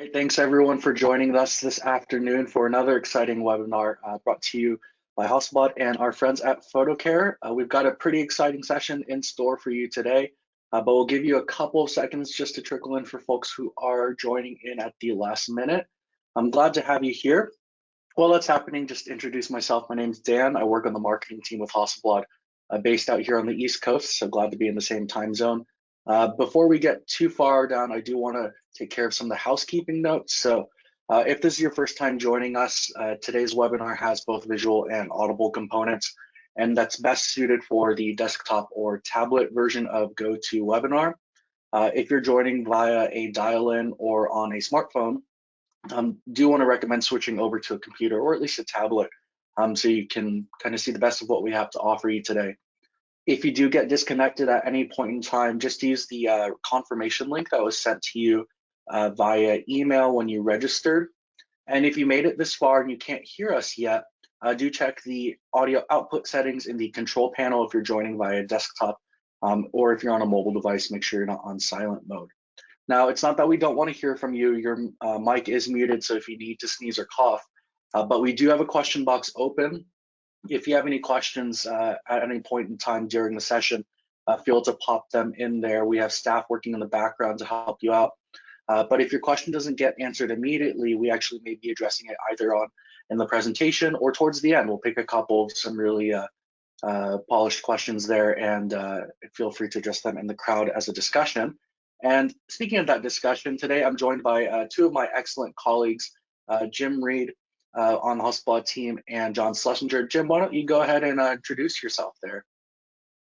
Great, thanks everyone for joining us this afternoon for another exciting webinar brought to you by Hasselblad and our friends at Foto Care. We've got a pretty exciting session in store for you today, but we'll give you a couple of seconds just to trickle in for folks who are joining in at the last minute. I'm glad to have you here. While that's happening, just to introduce myself. My name's Dan. I work on the marketing team with Hasselblad, based out here on the East Coast, so glad to be in the same time zone. Before we get too far down, I do want to take care of some of the housekeeping notes. So if this is your first time joining us, today's webinar has both visual and audible components, and that's best suited for the desktop or tablet version of GoToWebinar. If you're joining via a dial-in or on a smartphone, do want to recommend switching over to a computer or at least a tablet so you can kind of see the best of what we have to offer you today. If you do get disconnected at any point in time, just use the confirmation link that was sent to you via email when you registered. And if you made it this far and you can't hear us yet, do check the audio output settings in the control panel if you're joining via desktop, or if you're on a mobile device, make sure you're not on silent mode. Now, it's not that we don't want to hear from you. Your mic is muted, so if you need to sneeze or cough, but we do have a question box open. If you have any questions at any point in time during the session, feel to pop them in there. We have staff working in the background to help you out. But if your question doesn't get answered immediately, we actually may be addressing it either in the presentation or towards the end. We'll pick a couple of some really polished questions there, and feel free to address them in the crowd as a discussion. And speaking of that discussion, today I'm joined by two of my excellent colleagues, Jim Reed on the Hasselblad team and Jon Slesinger. Jim, why don't you go ahead and introduce yourself there?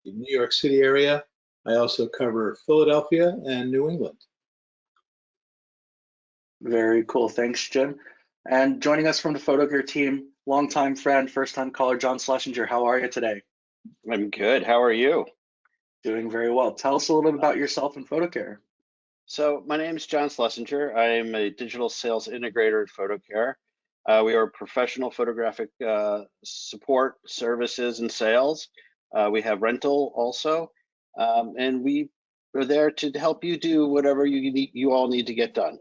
The New York City area. I also cover Philadelphia and New England. Very cool, thanks, Jim. And joining us from the Foto Care team, longtime friend, first-time caller, Jon Slesinger. How are you today? I'm good. How are you? Doing very well. Tell us a little bit about yourself and Foto Care. So my name is Jon Slesinger. I'm a digital sales integrator at Foto Care. We are professional photographic support services and sales. We have rental also, and we are there to help you do whatever you all need to get done.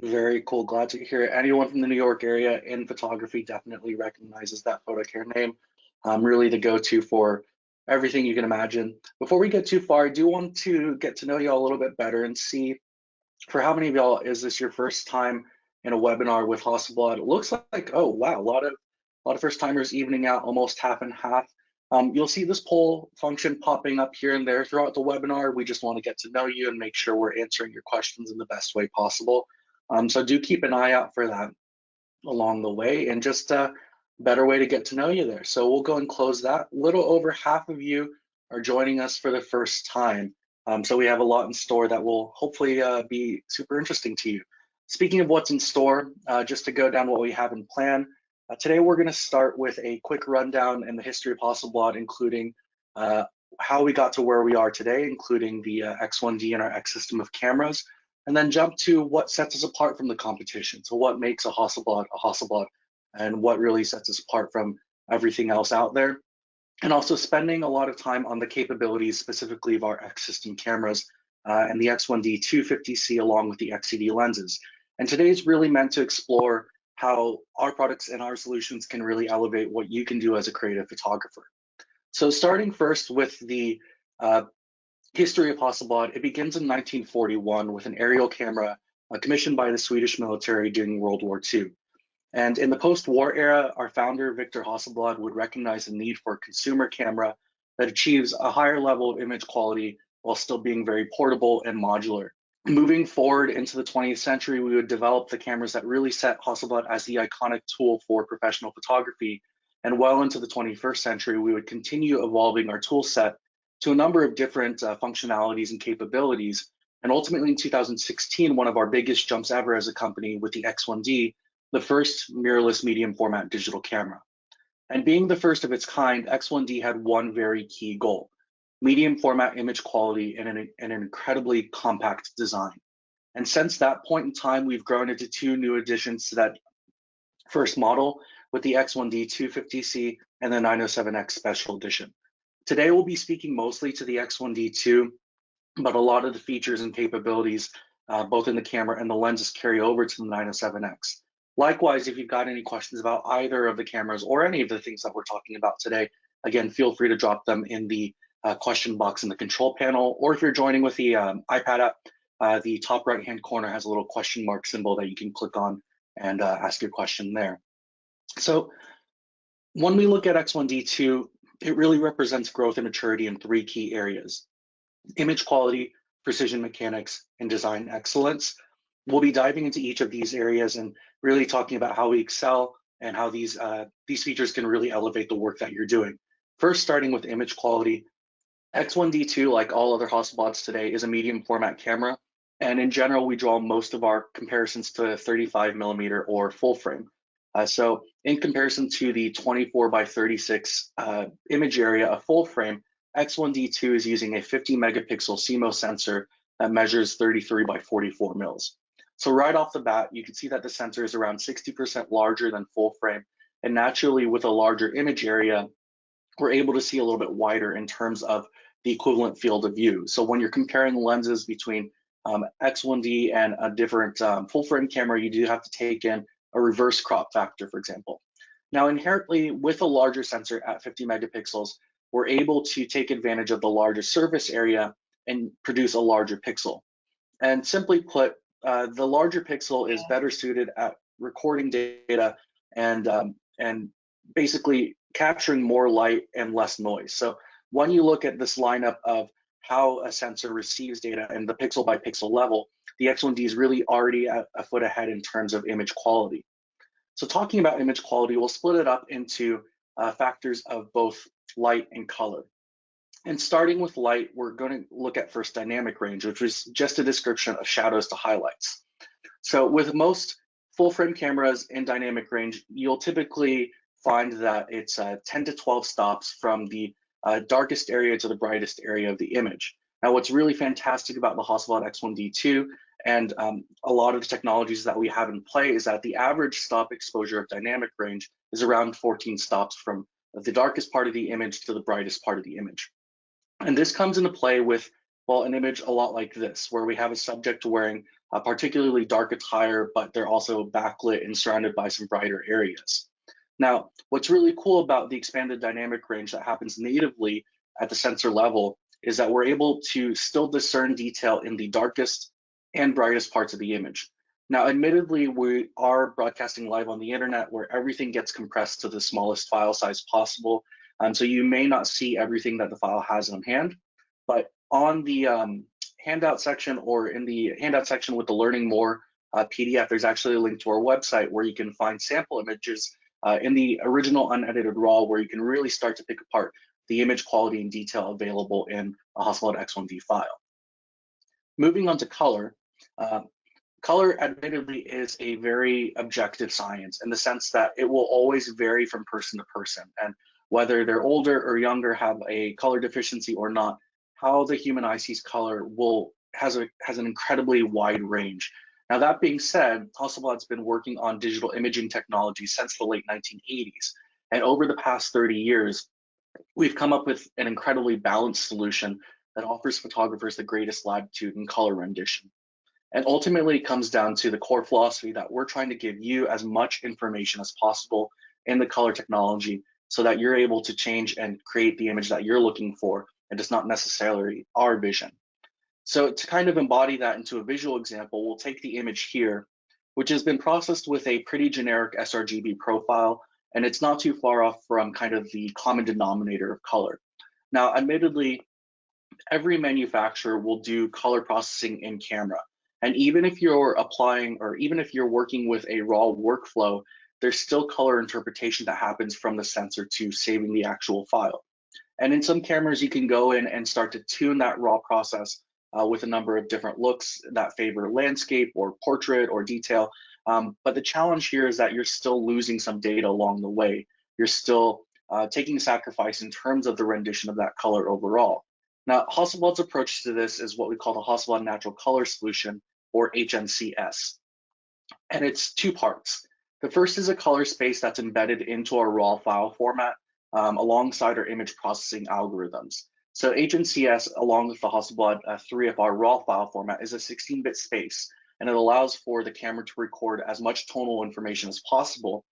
Very cool. Glad to hear it. Anyone from the New York area in photography definitely recognizes that Foto Care name. Really the go-to for everything you can imagine. Before we get too far, I do want to get to know y'all a little bit better and see, for how many of y'all is this your first time in a webinar with Hasselblad? It looks like, oh wow, a lot of first timers, evening out, almost half and half. You'll see this poll function popping up here and there throughout the webinar. We just want to get to know you and make sure we're answering your questions in the best way possible. So do keep an eye out for that along the way, and just a better way to get to know you there. So we'll go and close that. A little over half of you are joining us for the first time. So we have a lot in store that will hopefully be super interesting to you. Speaking of what's in store, just to go down what we have in plan, today we're going to start with a quick rundown in the history of Hasselblad, including how we got to where we are today, including the X1D and our X-System of cameras, and then jump to what sets us apart from the competition. So what makes a Hasselblad, and what really sets us apart from everything else out there. And also spending a lot of time on the capabilities specifically of our X-System cameras and the X1D 250C along with the XCD lenses. And today is really meant to explore how our products and our solutions can really elevate what you can do as a creative photographer. So starting first with the history of Hasselblad, it begins in 1941 with an aerial camera commissioned by the Swedish military during World War II. And in the post-war era, our founder, Victor Hasselblad, would recognize the need for a consumer camera that achieves a higher level of image quality while still being very portable and modular. Moving forward into the 20th century, we would develop the cameras that really set Hasselblad as the iconic tool for professional photography. And well into the 21st century, we would continue evolving our tool set to a number of different functionalities and capabilities. And ultimately in 2016, one of our biggest jumps ever as a company with the X1D, the first mirrorless medium format digital camera. And being the first of its kind, X1D had one very key goal: medium format image quality and an incredibly compact design. And since that point in time, we've grown into two new additions to that first model with the X1D 250C and the 907X Special Edition. Today, we'll be speaking mostly to the X1D2, but a lot of the features and capabilities both in the camera and the lenses carry over to the 907X. Likewise, if you've got any questions about either of the cameras or any of the things that we're talking about today, again, feel free to drop them in the question box in the control panel, or if you're joining with the iPad app, the top right-hand corner has a little question mark symbol that you can click on and ask your question there. So when we look at X1D2, it really represents growth and maturity in three key areas: image quality, precision mechanics, and design excellence. We'll be diving into each of these areas and really talking about how we excel and how these features can really elevate the work that you're doing. First, starting with image quality, X1D2, like all other Hasselblads today, is a medium format camera. And in general, we draw most of our comparisons to 35mm or full frame. So in comparison to the 24 by 36 image area of full frame, X1D2 is using a 50 megapixel CMOS sensor that measures 33 by 44 mils. So right off the bat, you can see that the sensor is around 60% larger than full frame. And naturally, with a larger image area, we're able to see a little bit wider in terms of the equivalent field of view. So when you're comparing lenses between X1D and a different full frame camera, you do have to take in a reverse crop factor, for example. Now, inherently, with a larger sensor at 50 megapixels, we're able to take advantage of the larger surface area and produce a larger pixel. And simply put, the larger pixel is better suited at recording data and basically capturing more light and less noise. So when you look at this lineup of how a sensor receives data and the pixel by pixel level, the X1D is really already a foot ahead in terms of image quality. So talking about image quality, we'll split it up into factors of both light and color. And starting with light, we're going to look at first dynamic range, which is just a description of shadows to highlights. So with most full frame cameras in dynamic range, you'll typically find that it's 10 to 12 stops from the darkest area to the brightest area of the image. Now, what's really fantastic about the Hasselblad X1D2 and a lot of the technologies that we have in play is that the average stop exposure of dynamic range is around 14 stops from the darkest part of the image to the brightest part of the image. And this comes into play with, well, an image a lot like this, where we have a subject wearing a particularly dark attire, but they're also backlit and surrounded by some brighter areas. Now, what's really cool about the expanded dynamic range that happens natively at the sensor level is that we're able to still discern detail in the darkest and brightest parts of the image. Now, admittedly, we are broadcasting live on the internet where everything gets compressed to the smallest file size possible. So you may not see everything that the file has on hand, but on the handout section or in the handout section with the Learning More PDF, there's actually a link to our website where you can find sample images in the original unedited RAW, where you can really start to pick apart the image quality and detail available in a Hasselblad X1D file. Moving on to color. Color admittedly is a very objective science in the sense that it will always vary from person to person. And whether they're older or younger, have a color deficiency or not, how the human eye sees color has an incredibly wide range. Now, that being said, Hasselblad's been working on digital imaging technology since the late 1980s. And over the past 30 years, we've come up with an incredibly balanced solution that offers photographers the greatest latitude in color rendition. And ultimately, it comes down to the core philosophy that we're trying to give you as much information as possible in the color technology so that you're able to change and create the image that you're looking for, and it's not necessarily our vision. So to kind of embody that into a visual example, we'll take the image here, which has been processed with a pretty generic sRGB profile, and it's not too far off from kind of the common denominator of color. Now, admittedly, every manufacturer will do color processing in camera. And even if you're applying, or even if you're working with a raw workflow, there's still color interpretation that happens from the sensor to saving the actual file. And in some cameras, you can go in and start to tune that raw process with a number of different looks that favor landscape or portrait or detail. But the challenge here is that you're still losing some data along the way. You're still taking a sacrifice in terms of the rendition of that color overall. Now, Hasselblad's approach to this is what we call the Hasselblad Natural Color Solution, or HNCS. And it's two parts. The first is a color space that's embedded into our raw file format alongside our image processing algorithms. So HNCS, along with the Hasselblad 3FR RAW file format, is a 16-bit space, and it allows for the camera to record as much tonal information as possible.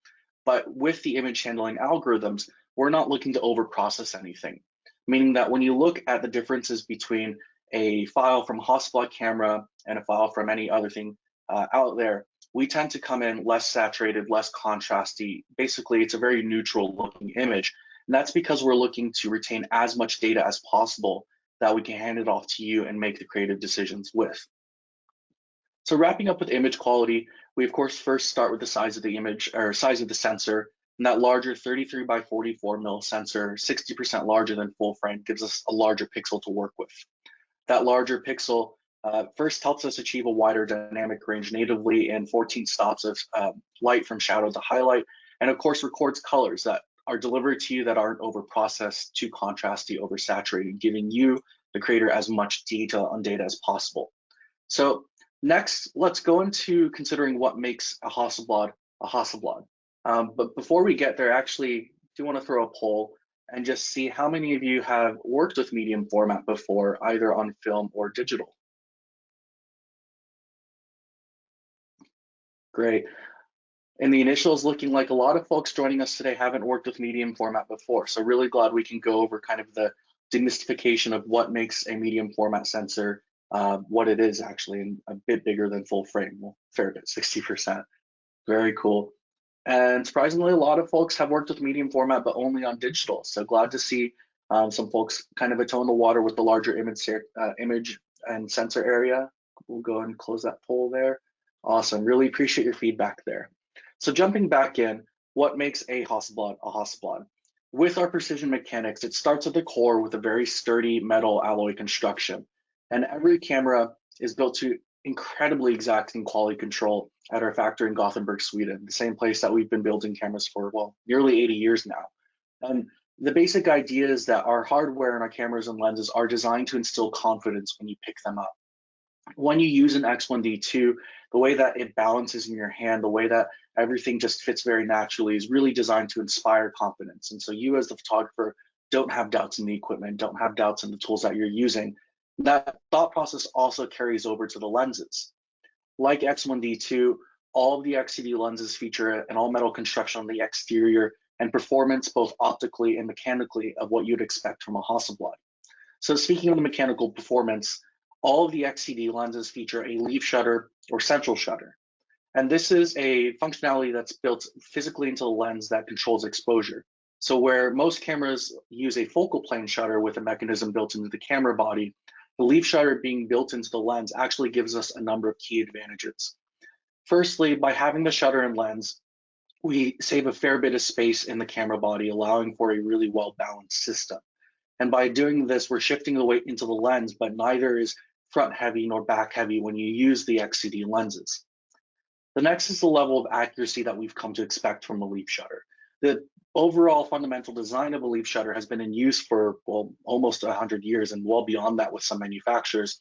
But with the image handling algorithms, we're not looking to overprocess anything, meaning that when you look at the differences between a file from Hasselblad camera and a file from any other thing out there, we tend to come in less saturated, less contrasty. Basically, it's a very neutral looking image. And that's because we're looking to retain as much data as possible that we can hand it off to you and make the creative decisions with. So wrapping up with image quality, we of course first start with the size of the image or size of the sensor. And that larger 33 by 44 mil sensor, 60% larger than full frame, gives us a larger pixel to work with. That larger pixel first helps us achieve a wider dynamic range natively in 14 stops of light from shadow to highlight, and of course records colors that are delivered to you that aren't over-processed, too contrasty, oversaturated, giving you, the creator, as much detail on data as possible. So next, let's go into considering what makes a Hasselblad a Hasselblad. But before we get there, actually, do want to throw a poll and just see how many of you have worked with medium format before, either on film or digital. Great. And the initials looking like a lot of folks joining us today haven't worked with medium format before. So really glad we can go over kind of the demystification of what makes a medium format sensor, what it is actually, and a bit bigger than full frame. Well, fair bit, 60%. Very cool. And surprisingly, a lot of folks have worked with medium format, but only on digital. So glad to see some folks kind of atone the water with the larger image and sensor area. We'll go and close that poll there. Awesome, really appreciate your feedback there. So jumping back in, what makes a Hasselblad a Hasselblad? With our precision mechanics, it starts at the core with a very sturdy metal alloy construction. And every camera is built to incredibly exacting quality control at our factory in Gothenburg, Sweden, the same place that we've been building cameras for, well, nearly 80 years now. And the basic idea is that our hardware and our cameras and lenses are designed to instill confidence when you pick them up. When you use an X1D2, the way that it balances in your hand, the way that everything just fits very naturally is really designed to inspire confidence. And so you as the photographer don't have doubts in the equipment, don't have doubts in the tools that you're using. That thought process also carries over to the lenses. Like X1D2, all of the XCD lenses feature an all-metal construction on the exterior and performance both optically and mechanically of what you'd expect from a Hasselblad. So speaking of the mechanical performance, all of the XCD lenses feature a leaf shutter or central shutter. And this is a functionality that's built physically into the lens that controls exposure. So where most cameras use a focal plane shutter with a mechanism built into the camera body, the leaf shutter being built into the lens actually gives us a number of key advantages. Firstly, by having the shutter and lens, we save a fair bit of space in the camera body, allowing for a really well-balanced system. And by doing this, we're shifting the weight into the lens, but neither is front heavy nor back heavy when you use the XCD lenses. The next is the level of accuracy that we've come to expect from a leaf shutter. The overall fundamental design of a leaf shutter has been in use for, well, almost 100 years and well beyond that with some manufacturers.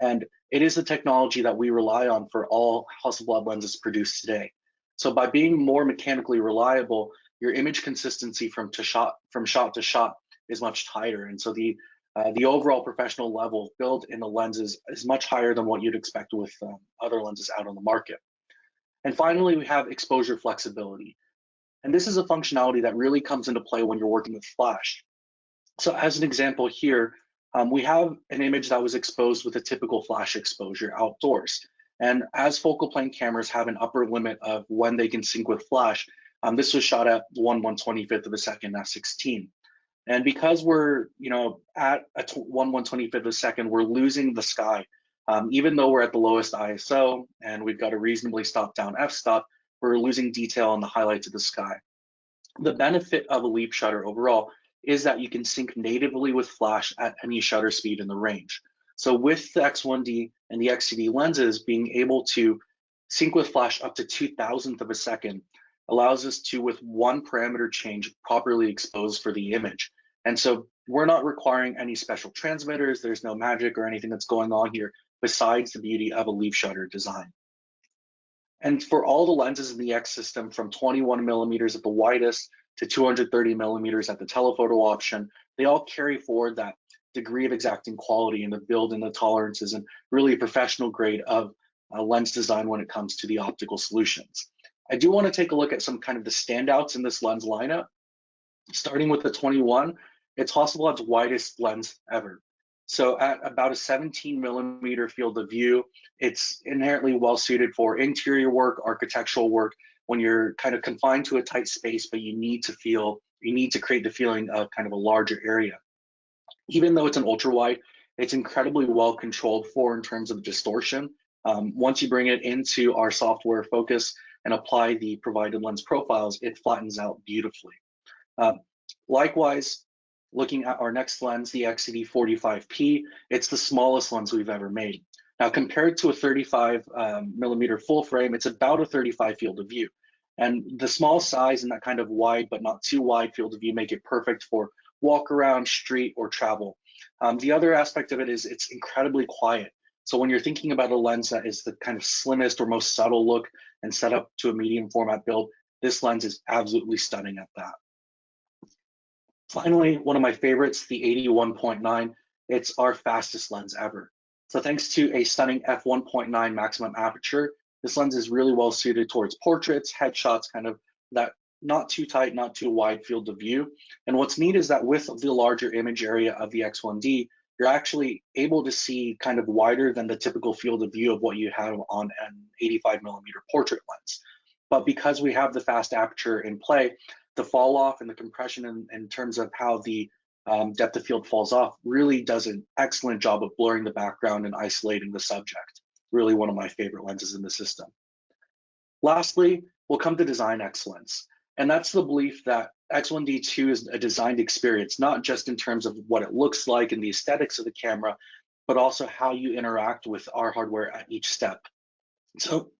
And it is the technology that we rely on for all Hasselblad lenses produced today. So by being more mechanically reliable, your image consistency from shot to shot is much tighter. And so the overall professional level built in the lenses is much higher than what you'd expect with other lenses out on the market. And finally, we have exposure flexibility. And this is a functionality that really comes into play when you're working with flash. So as an example here, we have an image that was exposed with a typical flash exposure outdoors. And as focal plane cameras have an upper limit of when they can sync with flash, this was shot at 1/125th of a second f/16. And because we're at a 1/125th of a second, we're losing the sky. Even though we're at the lowest ISO and we've got a reasonably stopped down f-stop, we're losing detail on the highlights of the sky. The benefit of a leaf shutter overall is that you can sync natively with flash at any shutter speed in the range. So with the X1D and the XCD lenses, being able to sync with flash up to 2,000th of a second allows us to, with one parameter change, properly expose for the image. And so we're not requiring any special transmitters. There's no magic or anything that's going on here besides the beauty of a leaf shutter design. And for all the lenses in the X system, from 21 millimeters at the widest to 230 millimeters at the telephoto option, they all carry forward that degree of exacting quality and the build and the tolerances and really a professional grade of lens design when it comes to the optical solutions. I do want to take a look at some kind of the standouts in this lens lineup. Starting with the 21, it's Hasselblad's widest lens ever. So at about a 17mm field of view, it's inherently well suited for interior work, architectural work, when you're kind of confined to a tight space, but you need to create the feeling of kind of a larger area. Even though it's an ultra wide, it's incredibly well controlled for in terms of distortion. Once you bring it into our software focus and apply the provided lens profiles, it flattens out beautifully. Likewise, looking at our next lens, the XCD45P, it's the smallest lens we've ever made. Now, compared to a 35mm full frame, it's about a 35 field of view. And the small size and that kind of wide but not too wide field of view make it perfect for walk around, street, or travel. The other aspect of it is it's incredibly quiet. So when you're thinking about a lens that is the kind of slimmest or most subtle look and set up to a medium format build, this lens is absolutely stunning at that. Finally, one of my favorites, the 81.9, it's our fastest lens ever. So thanks to a stunning f1.9 maximum aperture, this lens is really well suited towards portraits, headshots, kind of that not too tight, not too wide field of view. And what's neat is that with the larger image area of the X1D, you're actually able to see kind of wider than the typical field of view of what you have on an 85mm portrait lens. But because we have the fast aperture in play, the fall off and the compression in terms of how the depth of field falls off really does an excellent job of blurring the background and isolating the subject. Really one of my favorite lenses in the system. Lastly, we'll come to design excellence. And that's the belief that X1D2 is a designed experience, not just in terms of what it looks like and the aesthetics of the camera, but also how you interact with our hardware at each step. So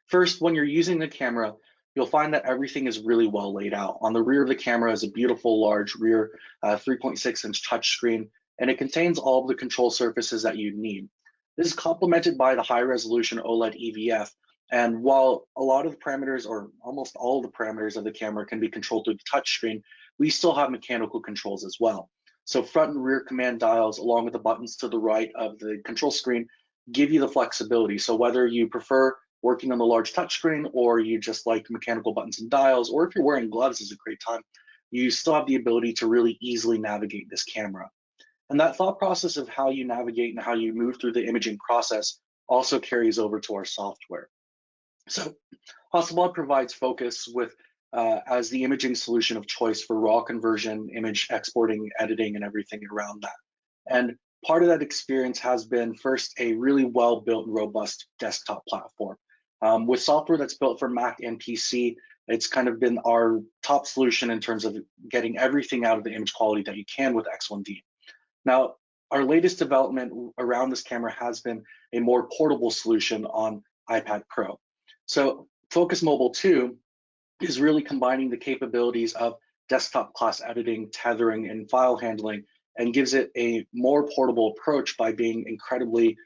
first, when you're using the camera, you'll find that everything is really well laid out. On the rear of the camera is a beautiful large rear 3.6-inch touchscreen, and it contains all of the control surfaces that you need. This is complemented by the high-resolution OLED EVF, and while a lot of the parameters, or almost all of the parameters of the camera can be controlled through the touchscreen, we still have mechanical controls as well. So front and rear command dials, along with the buttons to the right of the control screen, give you the flexibility. So whether you prefer working on the large touchscreen, or you just like mechanical buttons and dials, or if you're wearing gloves, is a great time, you still have the ability to really easily navigate this camera. And that thought process of how you navigate and how you move through the imaging process also carries over to our software. So Hasselblad provides focus with as the imaging solution of choice for raw conversion, image exporting, editing, and everything around that. And part of that experience has been first a really well-built and robust desktop platform. With software that's built for Mac and PC, it's kind of been our top solution in terms of getting everything out of the image quality that you can with X1D. Now, our latest development around this camera has been a more portable solution on iPad Pro. So Focus Mobile 2 is really combining the capabilities of desktop class editing, tethering, and file handling, and gives it a more portable approach by being incredibly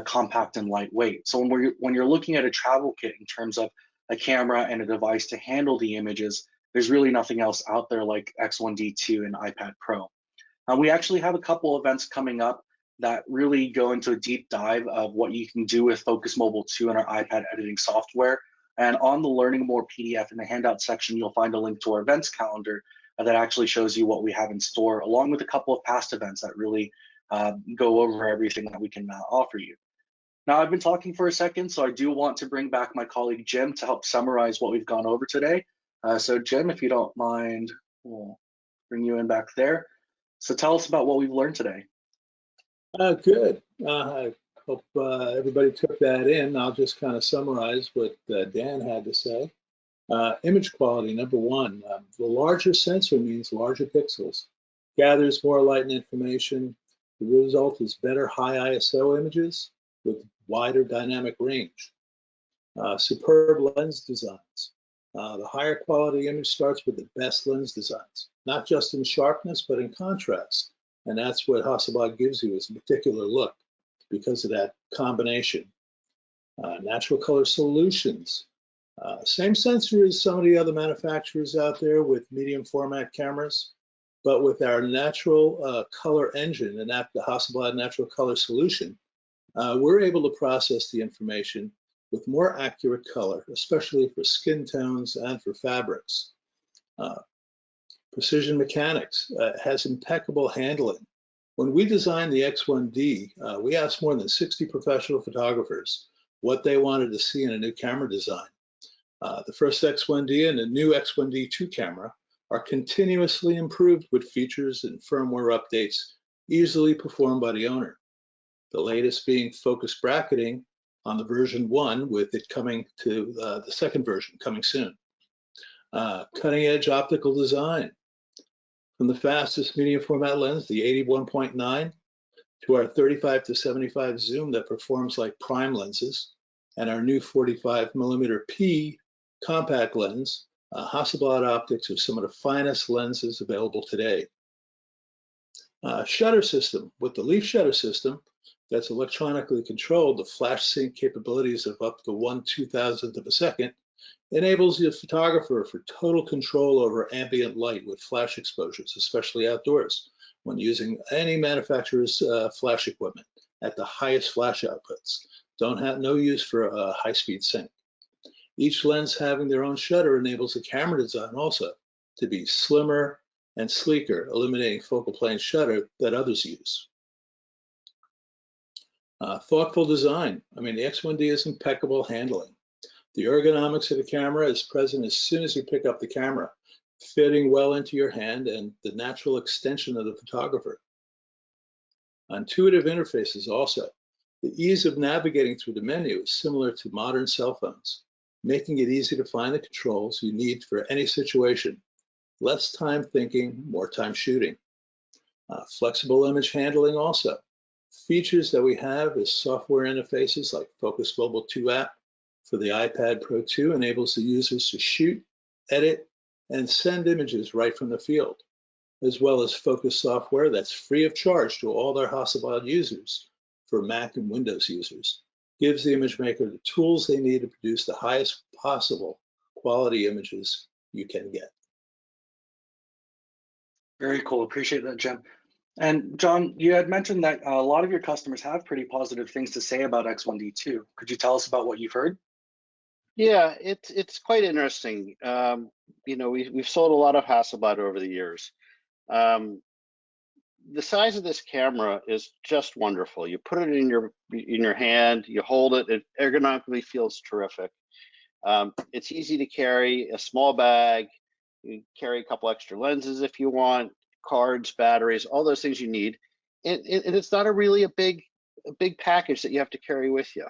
compact and lightweight. So when you're looking at a travel kit in terms of a camera and a device to handle the images, there's really nothing else out there like X1D2 and iPad Pro. We actually have a couple events coming up that really go into a deep dive of what you can do with Focus Mobile 2 and our iPad editing software. And on the Learning More PDF in the handout section, you'll find a link to our events calendar that actually shows you what we have in store, along with a couple of past events that really go over everything that we can offer you. Now, I've been talking for a second, so I do want to bring back my colleague Jim to help summarize what we've gone over today. So Jim, if you don't mind, we'll bring you in back there. So tell us about what we've learned today. Good. I hope everybody took that in. I'll just kind of summarize what Dan had to say. Image quality, number one. The larger sensor means larger pixels, gathers more light and information. The result is better high ISO images with wider dynamic range. Superb lens designs. The higher quality image starts with the best lens designs, not just in sharpness, but in contrast. And that's what Hasselblad gives you, is a particular look because of that combination. Natural color solutions. Same sensor as some of the other manufacturers out there with medium format cameras. But with our natural color engine and the Hasselblad natural color solution, we're able to process the information with more accurate color, especially for skin tones and for fabrics. Precision mechanics has impeccable handling. When we designed the X1D, we asked more than 60 professional photographers what they wanted to see in a new camera design. The first X1D and the new X1D2 camera are continuously improved with features and firmware updates easily performed by the owner. The latest being focus bracketing on the version 1, with it coming to the second version coming soon. Cutting edge optical design. From the fastest medium format lens, the 81.9, to our 35 to 75 zoom that performs like prime lenses, and our new 45mm P compact lens, Hasselblad optics are some of the finest lenses available today. Shutter system. With the Leaf shutter system that's electronically controlled, the flash sync capabilities of up to 1/2000th of a second enables the photographer for total control over ambient light with flash exposures, especially outdoors, when using any manufacturer's flash equipment at the highest flash outputs. No use for a high-speed sync. Each lens having their own shutter enables the camera design also to be slimmer and sleeker, eliminating focal plane shutter that others use. Thoughtful design. I mean, the X1D is impeccable handling. The ergonomics of the camera is present as soon as you pick up the camera, fitting well into your hand and the natural extension of the photographer. Intuitive interfaces also. The ease of navigating through the menu is similar to modern cell phones, making it easy to find the controls you need for any situation. Less time thinking, more time shooting. Flexible image handling also. Features that we have is software interfaces like Focus Global 2 app for the iPad Pro 2 enables the users to shoot, edit, and send images right from the field, as well as Focus software that's free of charge to all their Hasselblad users for Mac and Windows users. Gives the image maker the tools they need to produce the highest possible quality images you can get. Very cool. Appreciate that, Jim. And Jon, you had mentioned that a lot of your customers have pretty positive things to say about X1D2. Could you tell us about what you've heard? Yeah, it's quite interesting. You know, we've sold a lot of Hasselblad over the years. The size of this camera is just wonderful. You put it in your hand, you hold it, it ergonomically feels terrific. It's easy to carry, a small bag. You carry a couple extra lenses if you want, cards, batteries, all those things you need. And it's not a big package that you have to carry with you.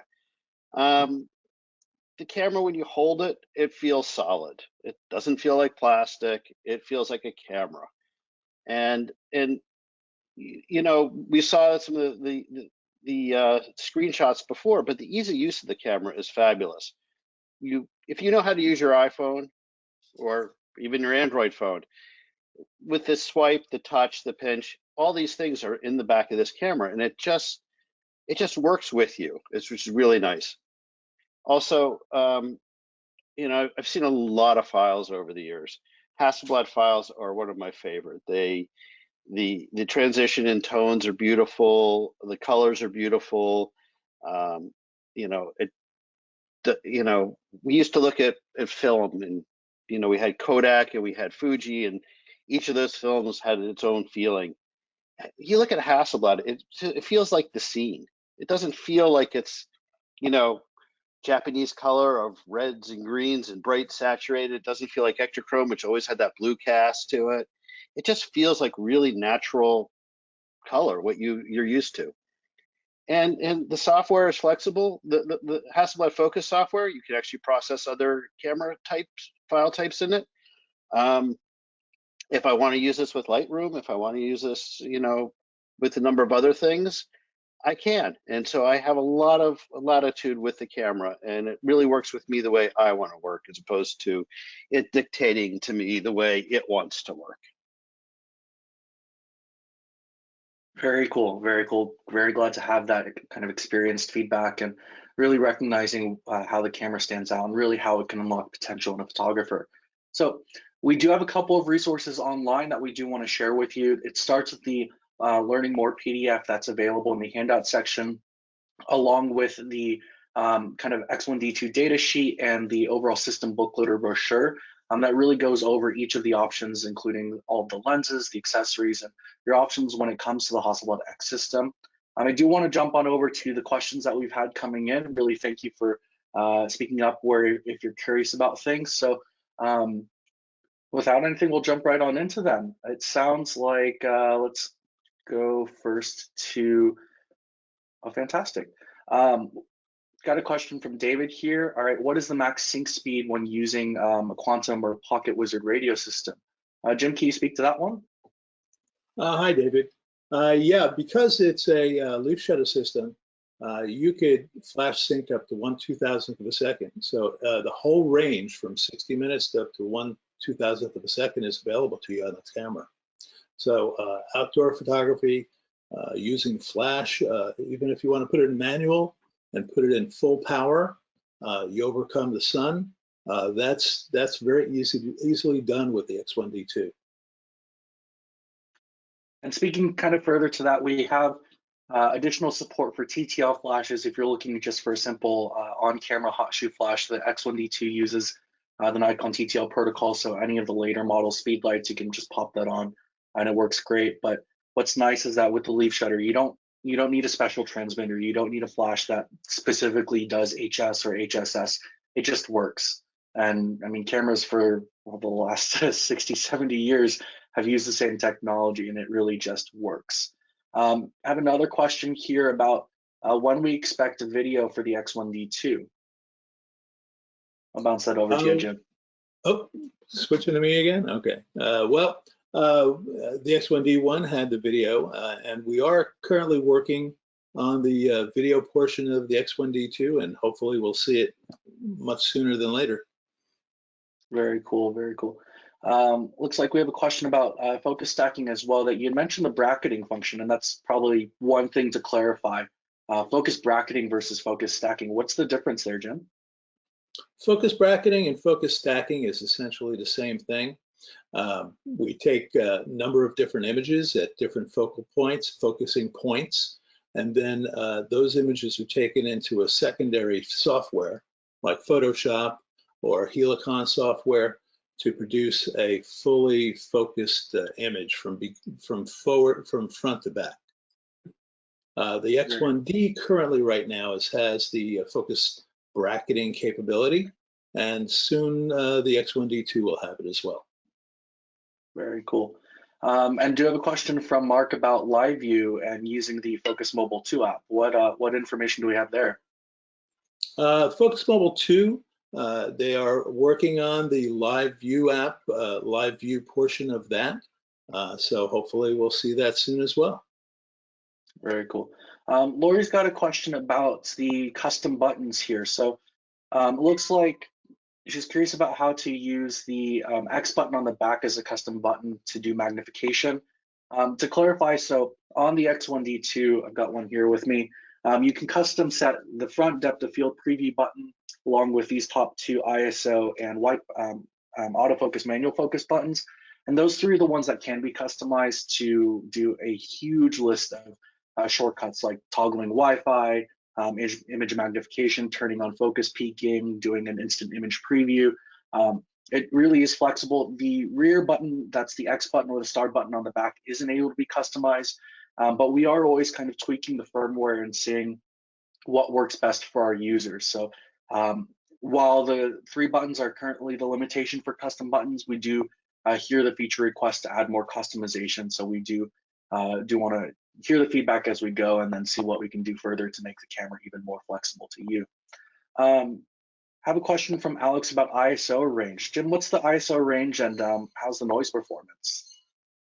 The camera, when you hold it, it feels solid. It doesn't feel like plastic. It feels like a camera. And you know, we saw some of the screenshots before, but the ease of use of the camera is fabulous. If you know how to use your iPhone or even your Android phone, with this swipe, the touch, the pinch, all these things are in the back of this camera, and it just works with you. Which is really nice. Also, you know, I've seen a lot of files over the years. Hasselblad files are one of my favorite. The transition in tones are beautiful. The colors are beautiful. You know, you know, we used to look at film, and you know, we had Kodak and we had Fuji, and each of those films had its own feeling. You look at Hasselblad, it feels like the scene. It doesn't feel like it's, you know, Japanese color of reds and greens and bright saturated. It doesn't feel like Ektachrome, which always had that blue cast to it. It just feels like really natural color, what you're used to. And the software is flexible. The Hasselblad Focus software, you can actually process other camera types, file types in it. If I want to use this with Lightroom, if I want to use this, you know, with a number of other things, I can. And so I have a lot of latitude with the camera, and it really works with me the way I want to work, as opposed to it dictating to me the way it wants to work. Very cool. Very cool. Very glad to have that kind of experienced feedback and really recognizing how the camera stands out and really how it can unlock potential in a photographer. So We do have a couple of resources online that we do want to share with you. It starts with the Learning More PDF that's available in the handout section, along with the kind of X1D2 data sheet and the overall system booklet or brochure that really goes over each of the options, including all of the lenses, the accessories, and your options when it comes to the Hasselblad X system. I do want to jump on over to the questions that we've had coming in. Really thank you for speaking up where if you're curious about things. So without anything, we'll jump right on into them. It sounds like let's go first to, oh, fantastic. Got a question from David here. All right, what is the max sync speed when using a Quantum or Pocket Wizard radio system? Jim, can you speak to that one? Hi, David. Yeah, because it's a leaf shutter system, you could flash sync up to 1/2000th of a second. So the whole range from 60 minutes to up to 1/2000th of a second is available to you on the camera. So outdoor photography, using flash, even if you want to put it in manual and put it in full power, you overcome the sun. That's very easily done with the X1D2. And speaking kind of further to that, we have additional support for TTL flashes. If you're looking just for a simple on-camera hot shoe flash, the X1D2 uses the Nikon TTL protocol. So any of the later model speed lights, you can just pop that on and it works great. But what's nice is that with the leaf shutter, you don't need a special transmitter. You don't need a flash that specifically does HS or HSS. It just works. And I mean, cameras for the last 60, 70 years have used the same technology and it really just works. I have another question here about when we expect a video for the X1D2. I'll bounce that over to you, Jim. Oh, switching to me again? Okay. Well, the X1D1 had the video, and we are currently working on the video portion of the X1D2, and hopefully we'll see it much sooner than later. Very cool, very cool. Looks like we have a question about focus stacking as well, that you mentioned the bracketing function, and that's probably one thing to clarify. Focus bracketing versus focus stacking. What's the difference there, Jim? Focus bracketing and focus stacking is essentially the same thing. We take a number of different images at different focal points, focusing points, and then those images are taken into a secondary software like Photoshop or Helicon software to produce a fully focused image from front to back. The X1D currently right now has the focus bracketing capability, and soon the X1D2 will have it as well. Very cool. And do you have a question from Mark about Live View and using the Focus Mobile 2 app? What information do we have there? Focus Mobile 2, they are working on the Live View app, Live View portion of that. So hopefully we'll see that soon as well. Very cool. Lori's got a question about the custom buttons here. So it looks like she's curious about how to use the X button on the back as a custom button to do magnification. To clarify, so on the X1D2, I've got one here with me, you can custom set the front depth of field preview button along with these top two ISO and autofocus manual focus buttons. And those three are the ones that can be customized to do a huge list of shortcuts like toggling Wi-Fi, image magnification, turning on focus peaking, doing an instant image preview. It really is flexible. The rear button, that's the X button or the star button on the back, isn't able to be customized, but we are always kind of tweaking the firmware and seeing what works best for our users. So while the three buttons are currently the limitation for custom buttons, we do hear the feature request to add more customization. So we do want to hear the feedback as we go and then see what we can do further to make the camera even more flexible to you. Have a question from Alex about ISO range. Jim, what's the ISO range and how's the noise performance?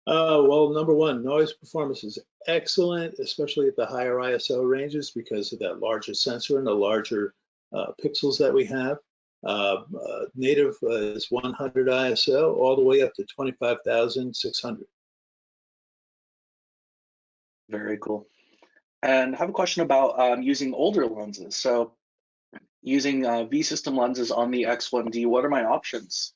Well, number one, noise performance is excellent, especially at the higher ISO ranges because of that larger sensor and the larger pixels that we have. Native is 100 ISO all the way up to 25,600. Very cool. And I have a question about using older lenses. So using V system lenses on the X1D, what are my options?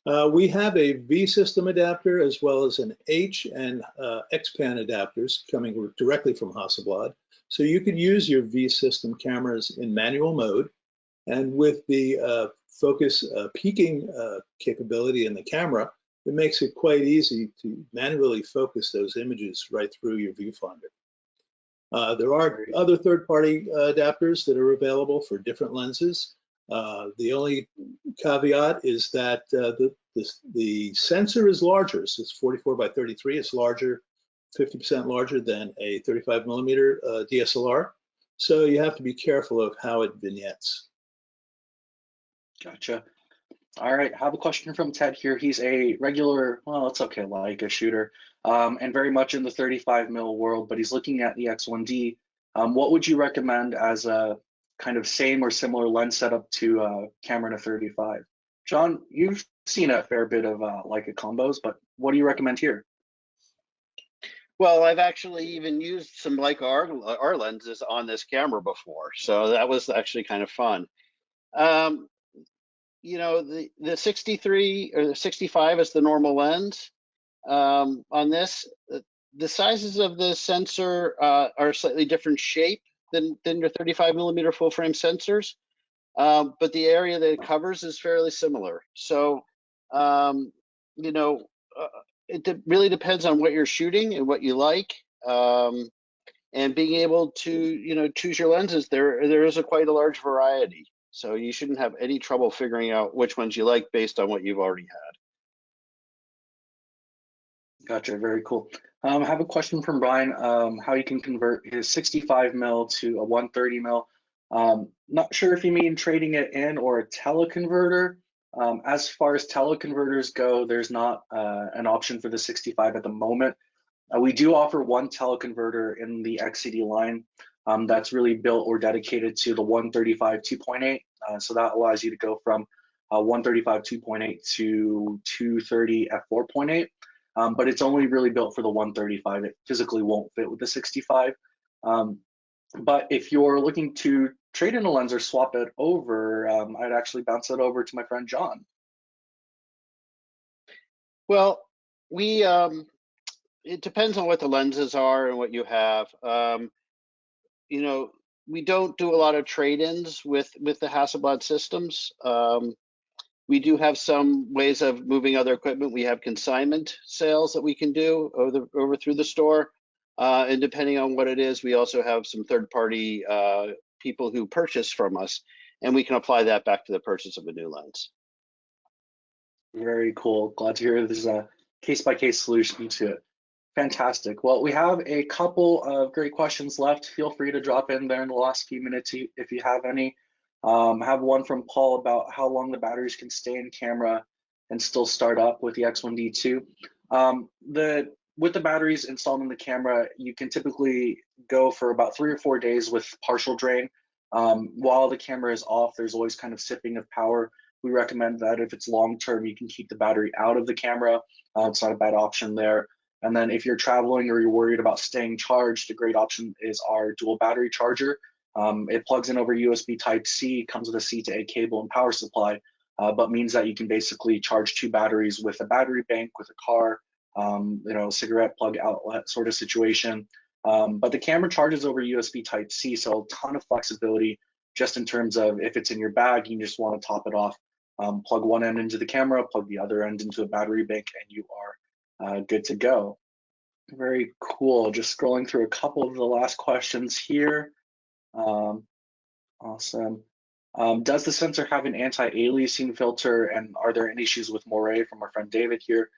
We have a V-System adapter as well as an H and X-Pan adapters coming directly from Hasselblad. So you could use your V-System cameras in manual mode, and with the focus peaking capability in the camera, it makes it quite easy to manually focus those images right through your viewfinder. There are other third-party adapters that are available for different lenses. The only caveat is that the sensor is larger, so it's 44 by 33. It's larger, 50% larger than a 35 millimeter DSLR. So you have to be careful of how it vignettes. Gotcha. All right, I have a question from Ted here. He's a regular, well, it's okay, like a shooter, and very much in the 35 mil world, but he's looking at the X1D. What would you recommend as a kind of same or similar lens setup to camera in a 35? John, you've seen a fair bit of Leica combos, but what do you recommend here? Well, I've actually even used some Leica R lenses on this camera before, so that was actually kind of fun. You know, the 63 or the 65 is the normal lens. On this, the sizes of the sensor are slightly different shape than your 35 millimeter full frame sensors, but the area that it covers is fairly similar. So, you know, it really depends on what you're shooting and what you like, and being able to, you know, choose your lenses. There is quite a large variety. So you shouldn't have any trouble figuring out which ones you like based on what you've already had. Gotcha, very cool. I have a question from Brian, how you can convert his 65 mil to a 130 mil. Not sure if you mean trading it in or a teleconverter. As far as teleconverters go, there's not an option for the 65 at the moment. We do offer one teleconverter in the XCD line that's really built or dedicated to the 135 2.8. So that allows you to go from 135 2.8 to 230 f 4.8. But it's only really built for the 135. It physically won't fit with the 65. But if you're looking to trade in a lens or swap it over, I'd actually bounce it over to my friend John. Well, we it depends on what the lenses are and what you have. You know, we don't do a lot of trade-ins with the Hasselblad systems. We do have some ways of moving other equipment. We have consignment sales that we can do over through the store. And depending on what it is, we also have some third-party people who purchase from us, and we can apply that back to the purchase of a new lens. Very cool. Glad to hear there's a case-by-case solution to it. Fantastic. Well, we have a couple of great questions left. Feel free to drop in there in the last few minutes if you have any. I have one from Paul about how long the batteries can stay in camera and still start up with the X1D2. With the batteries installed in the camera, you can typically go for about 3 or 4 days with partial drain. While the camera is off, there's always kind of sipping of power. We recommend that if it's long term, you can keep the battery out of the camera. It's not a bad option there. And then if you're traveling or you're worried about staying charged, a great option is our dual battery charger. It plugs in over USB Type-C, comes with a C to A cable and power supply, but means that you can basically charge 2 batteries with a battery bank, with a car, you know, cigarette plug outlet sort of situation. But the camera charges over USB Type-C, so a ton of flexibility just in terms of if it's in your bag, you just want to top it off, plug one end into the camera, plug the other end into a battery bank, and you are good to go. Very cool. Just scrolling through a couple of the last questions here. Awesome. Does the sensor have an anti-aliasing filter, and are there any issues with moire from our friend David here?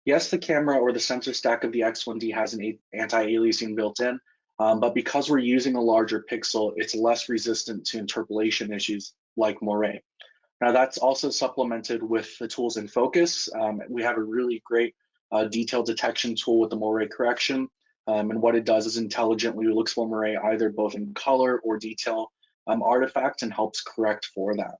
Yes, the camera or the sensor stack of the X1D has an anti-aliasing built in, but because we're using a larger pixel, it's less resistant to interpolation issues like moire. Now that's also supplemented with the tools in focus. We have a really great detail detection tool with the moire correction. And what it does is intelligently looks for moire either both in color or detail artifacts and helps correct for that.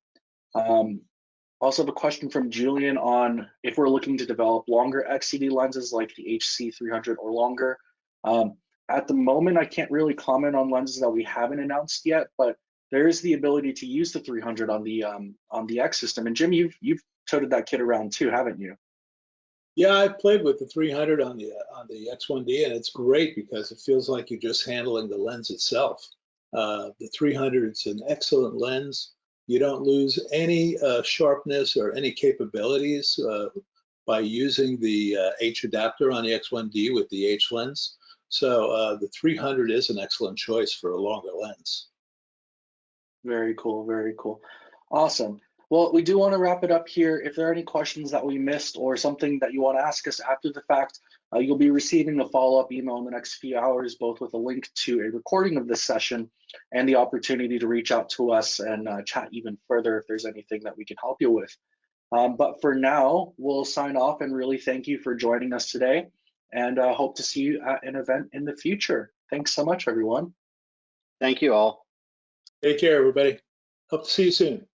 Also have a question from Julian on if we're looking to develop longer XCD lenses like the HC300 or longer. At the moment, I can't really comment on lenses that we haven't announced yet, but there is the ability to use the 300 on the X system. And Jim, you've toted that kit around too, haven't you? Yeah, I played with the 300 on the X1D, and it's great because it feels like you're just handling the lens itself. The 300 is an excellent lens. You don't lose any sharpness or any capabilities by using the H adapter on the X1D with the H lens. So the 300 is an excellent choice for a longer lens. Very cool, very cool. Awesome. Well, we do want to wrap it up here. If there are any questions that we missed or something that you want to ask us after the fact, you'll be receiving a follow-up email in the next few hours, both with a link to a recording of this session and the opportunity to reach out to us and chat even further if there's anything that we can help you with. But for now, we'll sign off and really thank you for joining us today, and hope to see you at an event in the future. Thanks so much, everyone. Thank you all. Take care, everybody. Hope to see you soon.